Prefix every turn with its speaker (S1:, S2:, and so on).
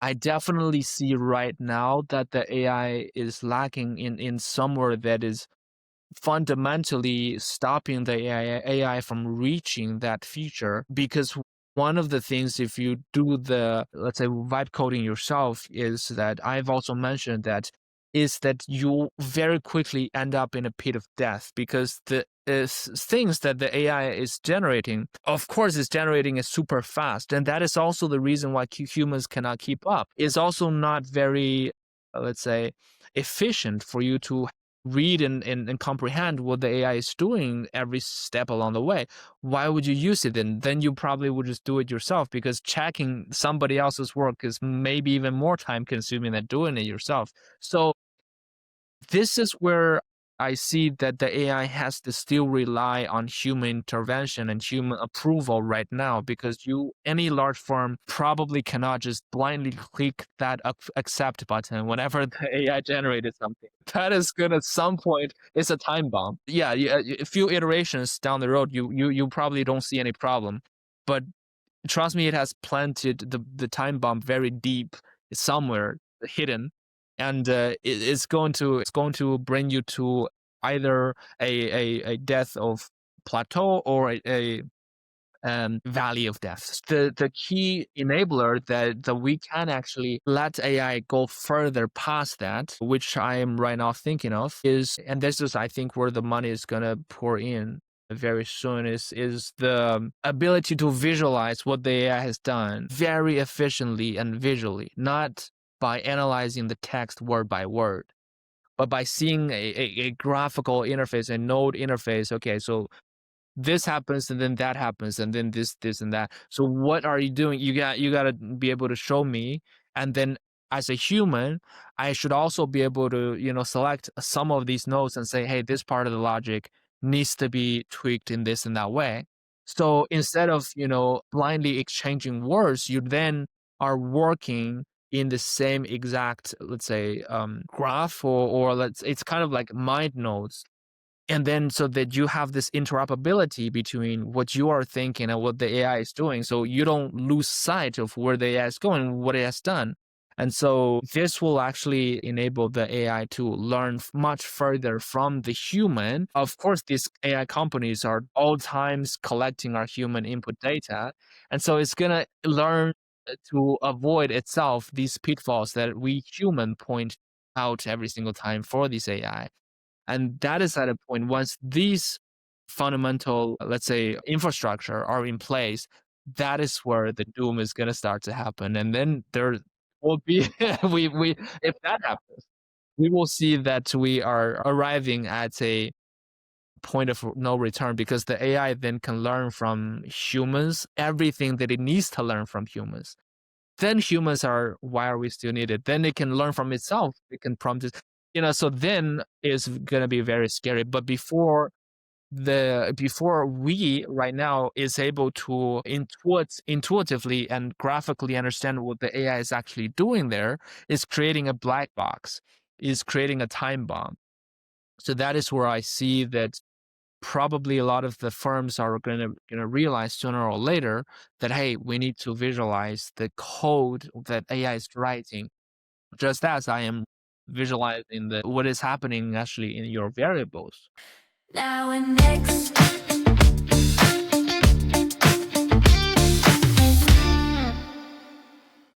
S1: I definitely see right now that the AI is lacking in somewhere that is fundamentally stopping the AI from reaching that feature. Because one of the things, if you do the, let's say, vibe coding yourself, is that I've also mentioned that is that you very quickly end up in a pit of death because the things that the AI is generating, of course, is generating it super fast, and that is also the reason why humans cannot keep up. It's also not very, let's say, efficient for you to read and comprehend what the AI is doing every step along the way. Why would you use it then? Then you probably would just do it yourself because checking somebody else's work is maybe even more time consuming than doing it yourself. So this is where I see that the AI has to still rely on human intervention and human approval right now because any large firm probably cannot just blindly click that accept button whenever the AI generated something. That is gonna at some point it's a time bomb. Yeah, a few iterations down the road, you probably don't see any problem, but trust me, it has planted the time bomb very deep somewhere hidden, and it's going to bring you to either a death of plateau or a valley of death. The key enabler that we can actually let AI go further past that, which I am right now thinking of, is, and this is I think where the money is gonna pour in very soon, is the ability to visualize what the AI has done very efficiently and visually, not by analyzing the text word by word, but by seeing a graphical interface, a node interface. Okay, so this happens and then that happens and then this and that. So what are you doing? You got to be able to show me, and then as a human, I should also be able to select some of these nodes and say, hey, this part of the logic needs to be tweaked in this and that way. So instead of blindly exchanging words, you then are working in the same exact, let's say, graph, or it's kind of like mind nodes, and then so that you have this interoperability between what you are thinking and what the AI is doing. So you don't lose sight of where the AI is going, what it has done. And so this will actually enable the AI to learn much further from the human. Of course, these AI companies are all times collecting our human input data. And so it's going to learn to avoid itself these pitfalls that we human point out every single time for this AI. And that is at a point, once these fundamental, let's say, infrastructure are in place, that is where the doom is going to start to happen. And then there will be, we, if that happens, we will see that we are arriving at a point of no return because the AI then can learn from humans everything that it needs to learn from humans. Then humans are, why are we still needed? Then it can learn from itself. It can prompt it, so then it's going to be very scary. But before we right now is able to intuitively and graphically understand what the AI is actually doing there, is creating a black box, is creating a time bomb. So that is where I see that probably a lot of the firms are gonna realize sooner or later that, hey, we need to visualize the code that AI is writing, just as I am visualizing what is happening actually in your variables.
S2: Now and next.